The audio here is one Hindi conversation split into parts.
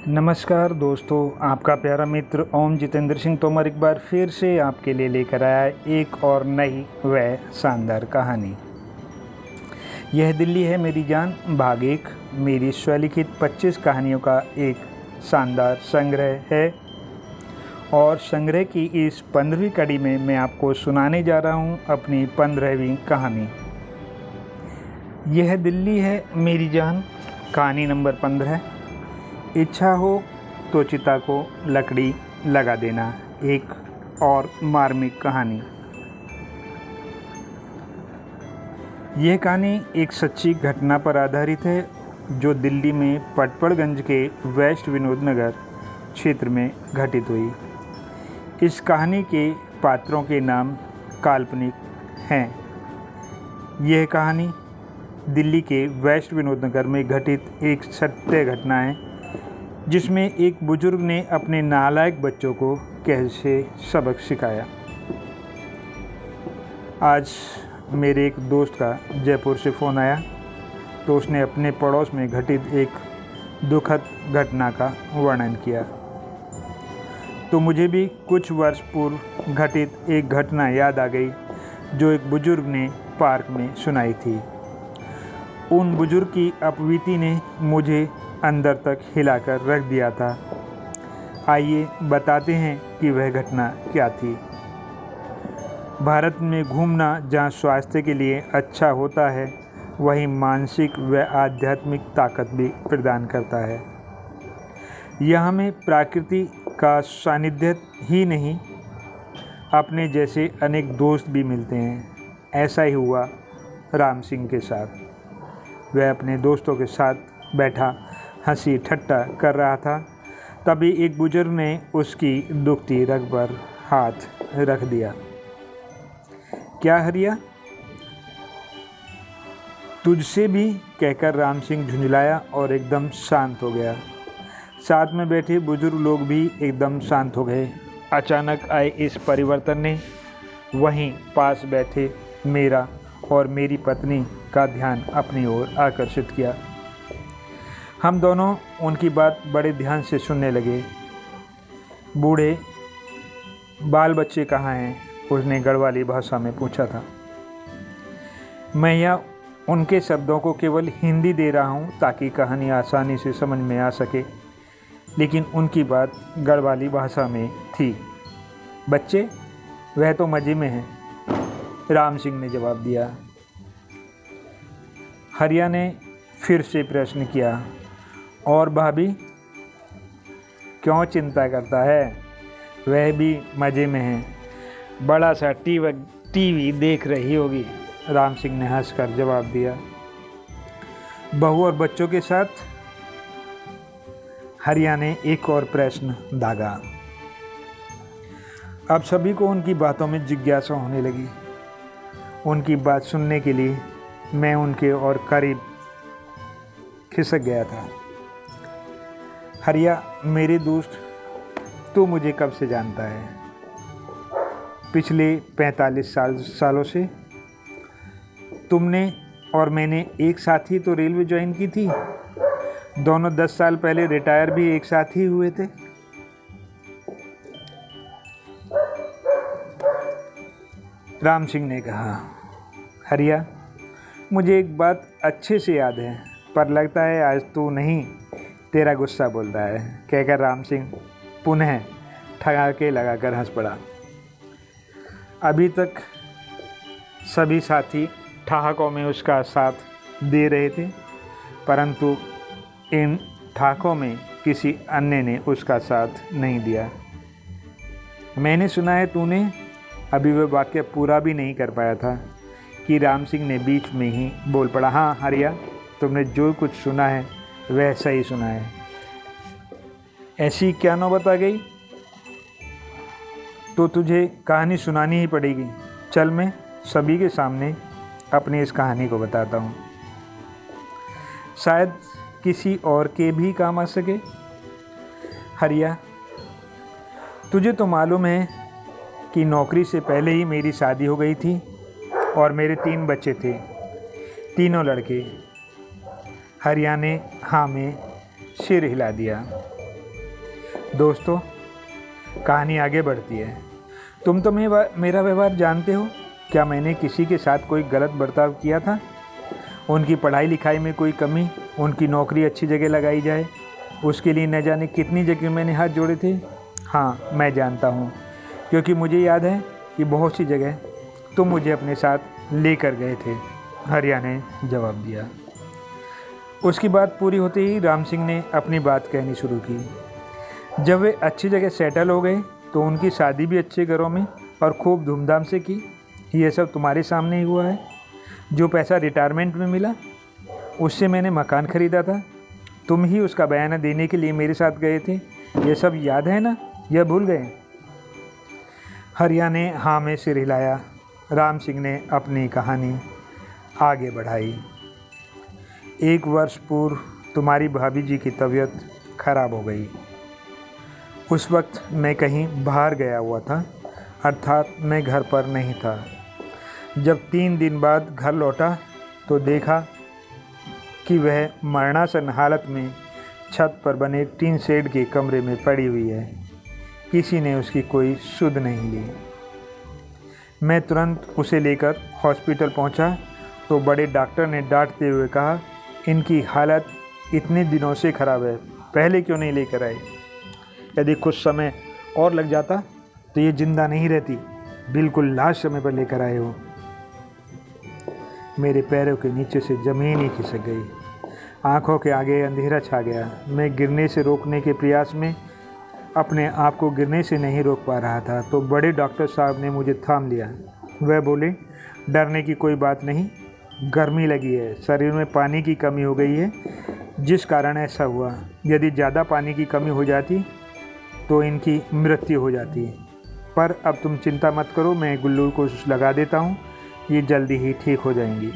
नमस्कार दोस्तों, आपका प्यारा मित्र ओम जितेंद्र सिंह तोमर एक बार फिर से आपके लिए लेकर आया एक और नई व शानदार कहानी। यह दिल्ली है मेरी जान भाग 1 मेरी स्वलिखित 25 कहानियों का एक शानदार संग्रह है और संग्रह की इस 15वीं कड़ी में मैं आपको सुनाने जा रहा हूँ अपनी 15वीं कहानी। यह दिल्ली है मेरी जान कहानी नंबर 15। इच्छा हो तो चिता को लकड़ी लगा देना, एक और मार्मिक कहानी। यह कहानी एक सच्ची घटना पर आधारित है जो दिल्ली में पटपड़गंज के वेस्ट विनोद नगर क्षेत्र में घटित हुई। इस कहानी के पात्रों के नाम काल्पनिक हैं। यह कहानी दिल्ली के वेस्ट विनोद नगर में घटित एक सत्य घटना है जिसमें एक बुजुर्ग ने अपने नालायक बच्चों को कैसे सबक सिखाया। आज मेरे एक दोस्त का जयपुर से फ़ोन आया तो उसने अपने पड़ोस में घटित एक दुखद घटना का वर्णन किया। तो मुझे भी कुछ वर्ष पूर्व घटित एक घटना याद आ गई जो एक बुजुर्ग ने पार्क में सुनाई थी। उन बुजुर्ग की अपवीति ने मुझे अंदर तक हिलाकर रख दिया था। आइए बताते हैं कि वह घटना क्या थी। भारत में घूमना जहाँ स्वास्थ्य के लिए अच्छा होता है वहीं मानसिक व आध्यात्मिक ताकत भी प्रदान करता है। यह हमें प्रकृति का सानिध्य ही नहीं अपने जैसे अनेक दोस्त भी मिलते हैं। ऐसा ही हुआ राम सिंह के साथ। वह अपने दोस्तों के साथ बैठा हंसी ठट्टा कर रहा था, तभी एक बुजुर्ग ने उसकी दुखती रग पर हाथ रख दिया। क्या हरिया, तुझसे भी, कहकर राम सिंह झुंझलाया और एकदम शांत हो गया। साथ में बैठे बुजुर्ग लोग भी एकदम शांत हो गए। अचानक आए इस परिवर्तन ने वहीं पास बैठे मेरा और मेरी पत्नी का ध्यान अपनी ओर आकर्षित किया। हम दोनों उनकी बात बड़े ध्यान से सुनने लगे। बूढ़े बाल बच्चे कहाँ हैं? उसने गढ़वाली भाषा में पूछा था। मैं यह उनके शब्दों को केवल हिंदी दे रहा हूँ ताकि कहानी आसानी से समझ में आ सके, लेकिन उनकी बात गढ़वाली भाषा में थी। बच्चे वह तो मज़े में हैं, राम सिंह ने जवाब दिया। हरिया ने फिर से प्रश्न किया, और भाभी क्यों चिंता करता है? वह भी मज़े में है, बड़ा सा टीवी देख रही होगी, राम सिंह ने हंसकर जवाब दिया। बहू और बच्चों के साथ? हरिया ने एक और प्रश्न दागा। अब सभी को उनकी बातों में जिज्ञासा होने लगी। उनकी बात सुनने के लिए मैं उनके और करीब खिसक गया था। हरिया मेरे दोस्त, तू मुझे कब से जानता है? पिछले 45 सालों से। तुमने और मैंने एक साथ ही तो रेलवे ज्वाइन की थी। दोनों 10 साल पहले रिटायर भी एक साथ ही हुए थे। राम सिंह ने कहा। हरिया, मुझे एक बात अच्छे से याद है, पर लगता है आज तू नहीं, तेरा गुस्सा बोल रहा है, कहकर राम सिंह पुनः ठहाके लगाकर हंस पड़ा। अभी तक सभी साथी ठहाकों में उसका साथ दे रहे थे, परंतु इन ठहाकों में किसी अन्य ने उसका साथ नहीं दिया। मैंने सुना है तूने, अभी वह वाक्य पूरा भी नहीं कर पाया था कि राम सिंह ने बीच में ही बोल पड़ा। हाँ हरिया, तुमने जो कुछ सुना है वह सही सुना है। ऐसी क्या नौबत आ गई? तो तुझे कहानी सुनानी ही पड़ेगी। चल मैं सभी के सामने अपनी इस कहानी को बताता हूँ, शायद किसी और के भी काम आ सके। हरिया, तुझे तो मालूम है कि नौकरी से पहले ही मेरी शादी हो गई थी और मेरे 3 बच्चे थे, तीनों लड़के। हरिया ने हाँ में सिर हिला दिया। दोस्तों, कहानी आगे बढ़ती है। तुम तो मेरा व्यवहार जानते हो। क्या मैंने किसी के साथ कोई गलत बर्ताव किया था? उनकी पढ़ाई लिखाई में कोई कमी, उनकी नौकरी अच्छी जगह लगाई जाए, उसके लिए न जाने कितनी जगह मैंने हाथ जोड़े थे। हाँ, मैं जानता हूँ, क्योंकि मुझे याद है कि बहुत सी जगह तुम मुझे अपने साथ लेकर गए थे, हरिया ने जवाब दिया। उसकी बात पूरी होते ही राम सिंह ने अपनी बात कहनी शुरू की। जब वे अच्छी जगह सेटल हो गए तो उनकी शादी भी अच्छे घरों में और खूब धूमधाम से की। ये सब तुम्हारे सामने ही हुआ है। जो पैसा रिटायरमेंट में मिला, उससे मैंने मकान ख़रीदा था। तुम ही उसका बयाना देने के लिए मेरे साथ गए थे। ये सब याद है ना, यह भूल गए? हरिया ने हाँ में सिर हिलाया। राम सिंह ने अपनी कहानी आगे बढ़ाई। 1 वर्ष पूर्व तुम्हारी भाभी जी की तबीयत खराब हो गई। उस वक्त मैं कहीं बाहर गया हुआ था, अर्थात मैं घर पर नहीं था। जब 3 दिन बाद घर लौटा तो देखा कि वह मरणासन हालत में छत पर बने टीन शेड के कमरे में पड़ी हुई है। किसी ने उसकी कोई सुध नहीं ली। मैं तुरंत उसे लेकर हॉस्पिटल पहुंचा तो बड़े डॉक्टर ने डांटते हुए कहा, इनकी हालत इतने दिनों से ख़राब है, पहले क्यों नहीं लेकर आए? यदि कुछ समय और लग जाता तो ये जिंदा नहीं रहती। बिल्कुल लास्ट समय पर लेकर आए हो। मेरे पैरों के नीचे से ज़मीन ही खिसक गई। आंखों के आगे अंधेरा छा गया। मैं गिरने से रोकने के प्रयास में अपने आप को गिरने से नहीं रोक पा रहा था तो बड़े डॉक्टर साहब ने मुझे थाम लिया। वह बोले, डरने की कोई बात नहीं, गर्मी लगी है, शरीर में पानी की कमी हो गई है, जिस कारण ऐसा हुआ। यदि ज़्यादा पानी की कमी हो जाती तो इनकी मृत्यु हो जाती। पर अब तुम चिंता मत करो, मैं ग्लूकोज लगा देता हूँ, ये जल्दी ही ठीक हो जाएंगी।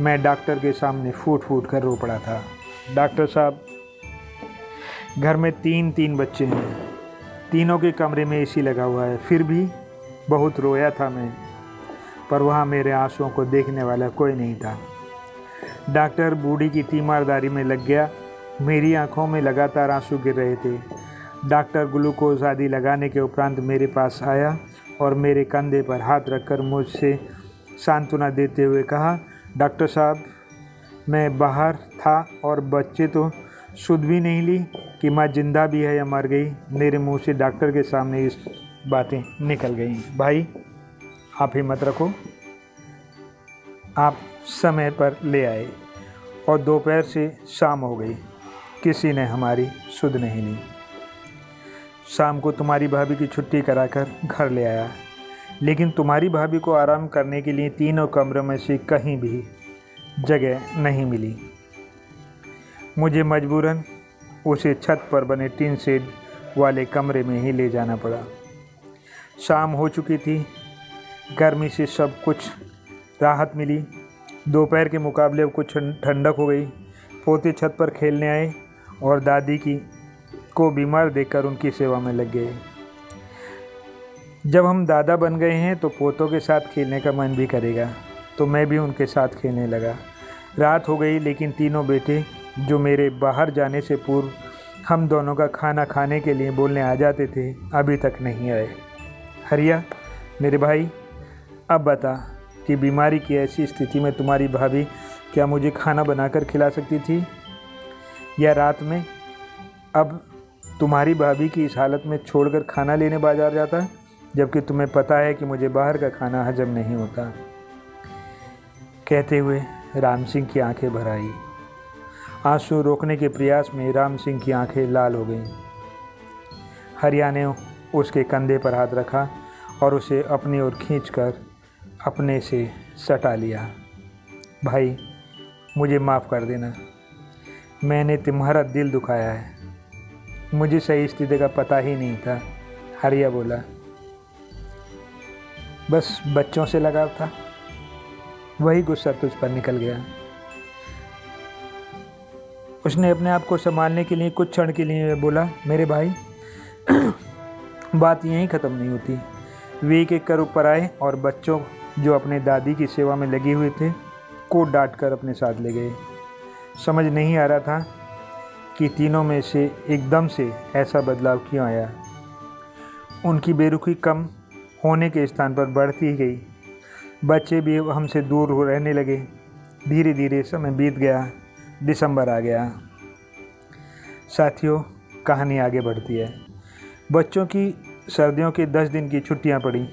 मैं डॉक्टर के सामने फूट फूट कर रो पड़ा था। डॉक्टर साहब, घर में 3 बच्चे हैं, तीनों के कमरे में एसी लगा हुआ है, फिर भी बहुत रोया था मैं, पर वहाँ मेरे आंसुओं को देखने वाला कोई नहीं था। डॉक्टर बूढ़ी की तीमारदारी में लग गया। मेरी आंखों में लगातार आंसू गिर रहे थे। डॉक्टर ग्लूकोज आदि लगाने के उपरांत मेरे पास आया और मेरे कंधे पर हाथ रखकर मुझसे सांत्वना देते हुए कहा, डॉक्टर साहब, मैं बाहर था और बच्चे तो सुध भी नहीं ली कि माँ जिंदा भी है या मर गई। मेरे मुंह से डॉक्टर के सामने इस बातें निकल गईं। भाई, आप हिम्मत रखो, आप समय पर ले आए और दोपहर से शाम हो गई, किसी ने हमारी सुध नहीं ली। शाम को तुम्हारी भाभी की छुट्टी कराकर घर ले आया, लेकिन तुम्हारी भाभी को आराम करने के लिए तीनों कमरों में से कहीं भी जगह नहीं मिली। मुझे मजबूरन उसे छत पर बने टीन शेड वाले कमरे में ही ले जाना पड़ा। शाम हो चुकी थी, गर्मी से सब कुछ राहत मिली। दोपहर के मुकाबले अब कुछ ठंडक हो गई। पोते छत पर खेलने आए और दादी को बीमार देखकर उनकी सेवा में लग गए। जब हम दादा बन गए हैं तो पोतों के साथ खेलने का मन भी करेगा, तो मैं भी उनके साथ खेलने लगा। रात हो गई, लेकिन तीनों बेटे जो मेरे बाहर जाने से पूर्व हम दोनों का खाना खाने के लिए बोलने आ जाते थे, अभी तक नहीं आए। हरिया, मेरे भाई, अब बता कि बीमारी की ऐसी स्थिति में तुम्हारी भाभी क्या मुझे खाना बनाकर खिला सकती थी, या रात में अब तुम्हारी भाभी की इस हालत में छोड़कर खाना लेने बाजार जाता, जबकि तुम्हें पता है कि मुझे बाहर का खाना हजम नहीं होता। कहते हुए राम सिंह की आंखें भर आई। आंसू रोकने के प्रयास में राम सिंह की आंखें लाल हो गईं। हरिया ने उसके कंधे पर हाथ रखा और उसे अपनी ओर खींचकर अपने से सटा लिया। भाई, मुझे माफ़ कर देना, मैंने तुम्हारा दिल दुखाया है। मुझे सही स्थिति का पता ही नहीं था, हरिया बोला। बस बच्चों से लगाव था, वही गुस्सा तुझ पर निकल गया। उसने अपने आप को संभालने के लिए कुछ क्षण के लिए बोला, मेरे भाई, बात यहीं ख़त्म नहीं होती। वे एक कर ऊपर आए और बच्चों जो अपने दादी की सेवा में लगे हुए थे को डांट कर अपने साथ ले गए। समझ नहीं आ रहा था कि तीनों में से एकदम से ऐसा बदलाव क्यों आया। उनकी बेरुखी कम होने के स्थान पर बढ़ती ही गई। बच्चे भी हमसे दूर रहने लगे। धीरे धीरे समय बीत गया। दिसंबर आ गया। साथियों, कहानी आगे बढ़ती है। बच्चों की सर्दियों की 10 दिन की छुट्टियां पड़ी।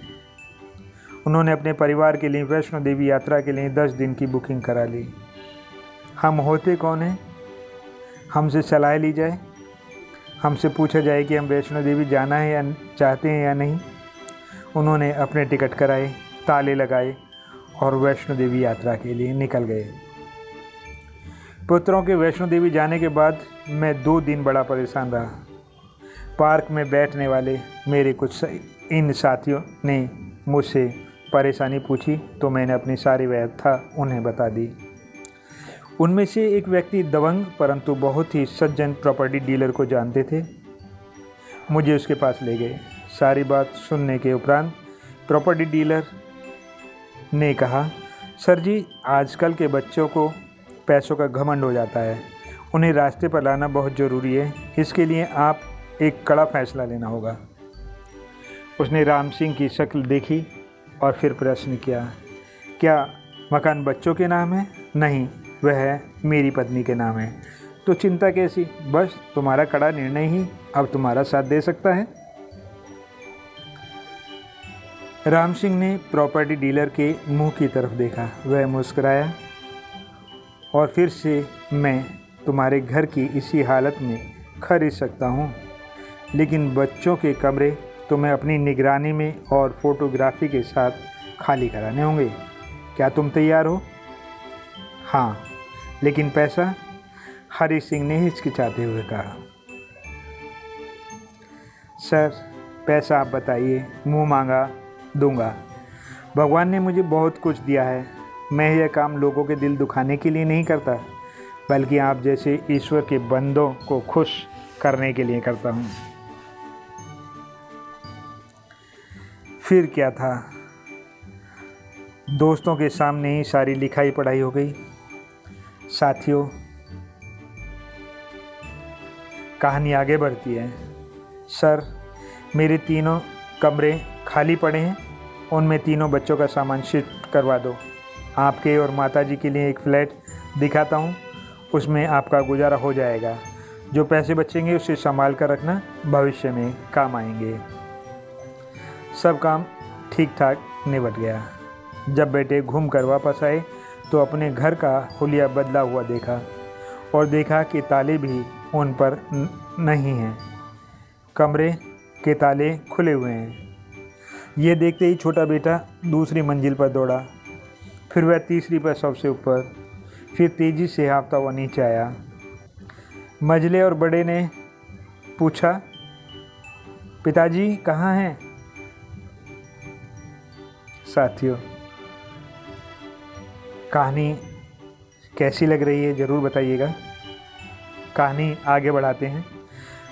उन्होंने अपने परिवार के लिए वैष्णो देवी यात्रा के लिए 10 दिन की बुकिंग करा ली। हम होते कौन हैं? हमसे सलाह ली जाए, हमसे पूछा जाए कि हम वैष्णो देवी जाना है या चाहते हैं या नहीं। उन्होंने अपने टिकट कराए, ताले लगाए और वैष्णो देवी यात्रा के लिए निकल गए। पुत्रों के वैष्णो देवी जाने के बाद मैं 2 दिन बड़ा परेशान रहा। पार्क में बैठने वाले मेरे कुछ इन साथियों ने मुझसे परेशानी पूछी तो मैंने अपनी सारी व्यथा उन्हें बता दी। उनमें से एक व्यक्ति दबंग परंतु बहुत ही सज्जन प्रॉपर्टी डीलर को जानते थे। मुझे उसके पास ले गए। सारी बात सुनने के उपरांत प्रॉपर्टी डीलर ने कहा, सर जी, आजकल के बच्चों को पैसों का घमंड हो जाता है। उन्हें रास्ते पर लाना बहुत ज़रूरी है। इसके लिए आप एक कड़ा फैसला लेना होगा। उसने राम सिंह की शक्ल देखी और फिर प्रश्न किया, क्या मकान बच्चों के नाम है? नहीं, वह मेरी पत्नी के नाम है। तो चिंता कैसी? बस तुम्हारा कड़ा निर्णय ही अब तुम्हारा साथ दे सकता है। राम सिंह ने प्रॉपर्टी डीलर के मुंह की तरफ देखा। वह मुस्कुराया और फिर से, मैं तुम्हारे घर की इसी हालत में खरीद सकता हूँ, लेकिन बच्चों के कमरे तुम्हें अपनी निगरानी में और फोटोग्राफी के साथ खाली कराने होंगे। क्या तुम तैयार हो? हाँ, लेकिन पैसा? हरी सिंह ने हिचकिचाते हुए कहा। सर, पैसा आप बताइए, मुंह मांगा दूंगा। भगवान ने मुझे बहुत कुछ दिया है। मैं यह काम लोगों के दिल दुखाने के लिए नहीं करता, बल्कि आप जैसे ईश्वर के बंदों को खुश करने के लिए करता हूँ। फिर क्या था, दोस्तों के सामने ही सारी लिखाई पढ़ाई हो गई। साथियों, कहानी आगे बढ़ती है। सर, मेरे 3 कमरे खाली पड़े हैं। उनमें 3 बच्चों का सामान शिफ्ट करवा दो। आपके और माताजी के लिए एक फ्लैट दिखाता हूँ, उसमें आपका गुजारा हो जाएगा। जो पैसे बचेंगे उसे संभाल कर रखना, भविष्य में काम आएंगे। सब काम ठीक ठाक निपट गया। जब बेटे घूम कर वापस आए तो अपने घर का हुलिया बदला हुआ देखा और देखा कि ताले भी उन पर नहीं हैं। कमरे के ताले खुले हुए हैं। ये देखते ही छोटा बेटा दूसरी मंजिल पर दौड़ा, फिर वह तीसरी पर सबसे ऊपर, फिर तेज़ी से हाँफता हुआ नीचे आया। मझले और बड़े ने पूछा, पिताजी कहाँ हैं? साथियों, कहानी कैसी लग रही है ज़रूर बताइएगा। कहानी आगे बढ़ाते हैं।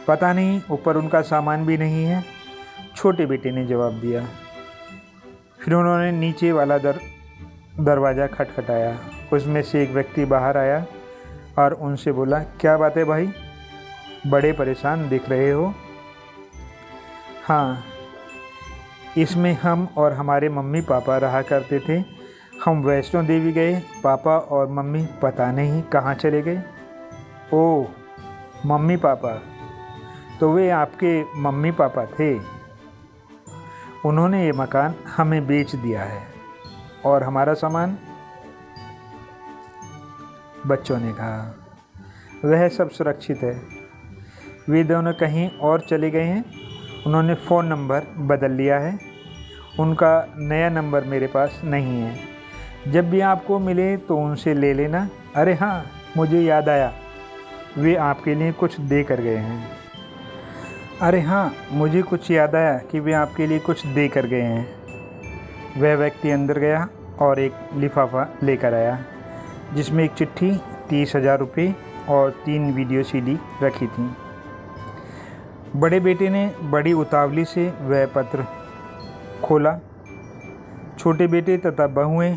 पता नहीं ऊपर उनका सामान भी नहीं है, छोटे बेटे ने जवाब दिया। फिर उन्होंने नीचे वाला दरवाज़ा खटखटाया। उसमें से एक व्यक्ति बाहर आया और उनसे बोला, क्या बात है भाई, बड़े परेशान दिख रहे हो? हाँ, इसमें हम और हमारे मम्मी पापा रहा करते थे। हम वैष्णो देवी गए, पापा और मम्मी पता नहीं कहाँ चले गए। ओह, मम्मी पापा, तो वे आपके मम्मी पापा थे। उन्होंने ये मकान हमें बेच दिया है। और हमारा सामान? बच्चों ने कहा, वह सब सुरक्षित है। वे दोनों कहीं और चले गए हैं। उन्होंने फ़ोन नंबर बदल लिया है। उनका नया नंबर मेरे पास नहीं है। जब भी आपको मिले तो उनसे ले लेना। अरे हाँ, मुझे याद आया, वे आपके लिए कुछ दे कर गए हैं। अरे हाँ, मुझे कुछ याद आया कि वे आपके लिए कुछ दे कर गए हैं। वह व्यक्ति अंदर गया और एक लिफाफा लेकर आया, जिसमें एक चिट्ठी, 30,000 रुपये और 3 वीडियो CD रखी थी। बड़े बेटे ने बड़ी उतावली से वह पत्र खोला। छोटे बेटे तथा बहुएं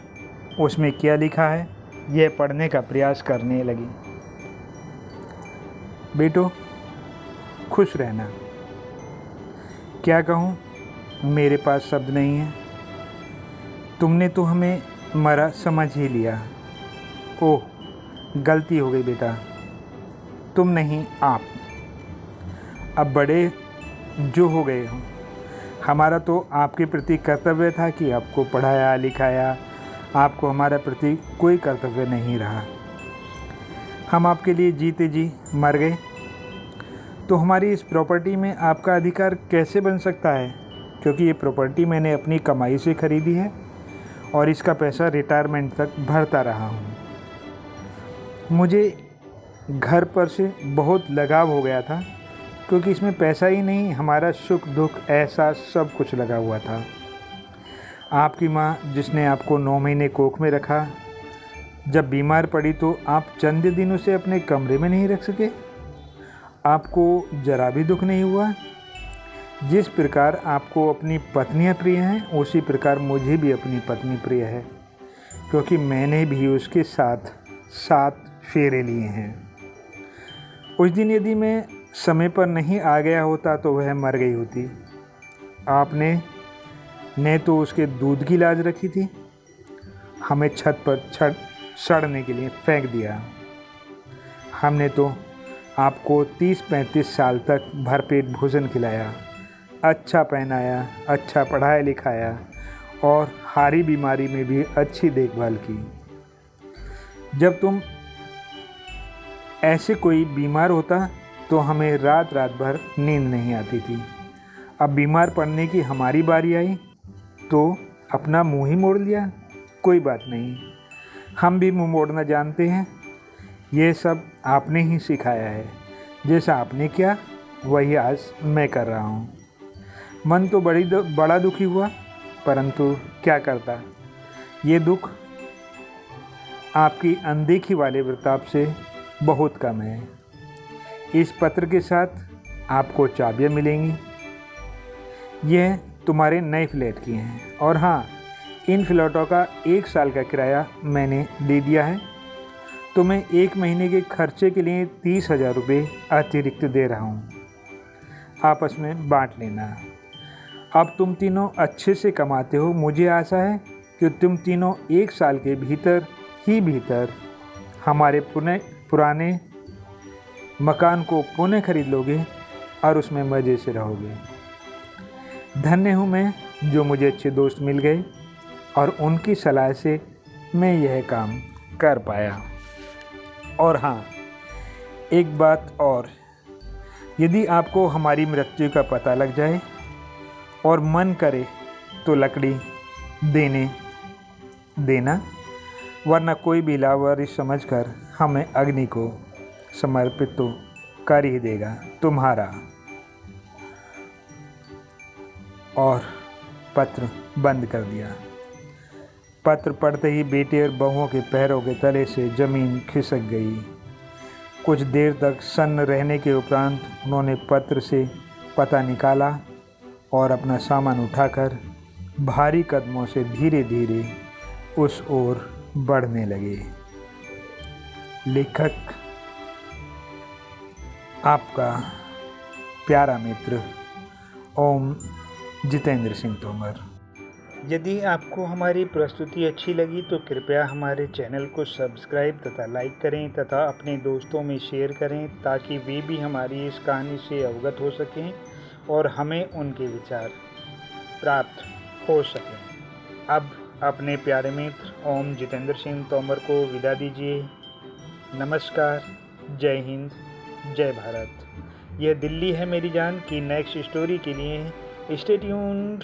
उसमें क्या लिखा है यह पढ़ने का प्रयास करने लगी। बेटो, खुश रहना। क्या कहूँ, मेरे पास शब्द नहीं है। तुमने तो हमें मरा समझ ही लिया। ओह, गलती हो गई बेटा। तुम नहीं, आप अब बड़े जो हो गए हो। हमारा तो आपके प्रति कर्तव्य था कि आपको पढ़ाया लिखाया। आपको हमारे प्रति कोई कर्तव्य नहीं रहा। हम आपके लिए जीते जी मर गए। तो हमारी इस प्रॉपर्टी में आपका अधिकार कैसे बन सकता है? क्योंकि ये प्रॉपर्टी मैंने अपनी कमाई से खरीदी है और इसका पैसा रिटायरमेंट तक भरता रहा हूँ। मुझे घर पर से बहुत लगाव हो गया था, क्योंकि इसमें पैसा ही नहीं, हमारा सुख दुख एहसास सब कुछ लगा हुआ था। आपकी माँ, जिसने आपको 9 महीने कोख में रखा, जब बीमार पड़ी तो आप चंद दिन उसे अपने कमरे में नहीं रख सके। आपको जरा भी दुख नहीं हुआ। जिस प्रकार आपको अपनी पत्नियाँ प्रिय हैं, उसी प्रकार मुझे भी अपनी पत्नी प्रिय है, क्योंकि मैंने भी उसके साथ 7 फेरे लिए हैं। उस दिन यदि मैं समय पर नहीं आ गया होता तो वह मर गई होती। आपने ने तो उसके दूध की लाज रखी थी, हमें छत पर सड़ने के लिए फेंक दिया। हमने तो आपको 30-35 साल तक भरपेट भोजन खिलाया, अच्छा पहनाया, अच्छा पढ़ाया लिखाया और हारी बीमारी में भी अच्छी देखभाल की। जब तुम ऐसे कोई बीमार होता तो हमें रात रात भर नींद नहीं आती थी। अब बीमार पड़ने की हमारी बारी आई तो अपना मुंह ही मोड़ लिया। कोई बात नहीं, हम भी मुंह मोड़ना जानते हैं। ये सब आपने ही सिखाया है। जैसा आपने किया वही आज मैं कर रहा हूँ। मन तो बड़ा दुखी हुआ, परंतु क्या करता। ये दुख आपकी अनदेखी वाले बर्ताव से बहुत कम है। इस पत्र के साथ आपको चाबियाँ मिलेंगी। यह तुम्हारे नए फ्लैट की हैं और हाँ, इन फ्लैटों का 1 साल का किराया मैंने दे दिया है। तो मैं 1 महीने के खर्चे के लिए 30,000 रुपये अतिरिक्त दे रहा हूँ। आपस में बांट लेना। अब तुम तीनों अच्छे से कमाते हो। मुझे आशा है कि तुम तीनों 1 साल के भीतर हमारे पुराने मकान को पुनः खरीद लोगे और उसमें मज़े से रहोगे। धन्य हूँ मैं जो मुझे अच्छे दोस्त मिल गए और उनकी सलाह से मैं यह काम कर पाया। और हाँ, एक बात और, यदि आपको हमारी मृत्यु का पता लग जाए और मन करे तो लकड़ी देना, वरना कोई भी लावारिस समझकर हमें अग्नि को समर्पित तो कर ही देगा। तुम्हारा। और पत्र बंद कर दिया। पत्र पढ़ते ही बेटे और बहुओं के पैरों के तले से ज़मीन खिसक गई। कुछ देर तक सन्न रहने के उपरांत उन्होंने पत्र से पता निकाला और अपना सामान उठाकर भारी कदमों से धीरे धीरे उस ओर बढ़ने लगे। लेखक आपका प्यारा मित्र ओम जितेंद्र सिंह तोमर। यदि आपको हमारी प्रस्तुति अच्छी लगी तो कृपया हमारे चैनल को सब्सक्राइब तथा लाइक करें तथा अपने दोस्तों में शेयर करें, ताकि वे भी हमारी इस कहानी से अवगत हो सकें और हमें उनके विचार प्राप्त हो सकें। अब अपने प्यारे मित्र ओम जितेंद्र सिंह तोमर को विदा दीजिए। नमस्कार, जय हिंद, जय भारत। यह दिल्ली है मेरी जान की नेक्स्ट स्टोरी के लिए स्टे ट्यून्ड।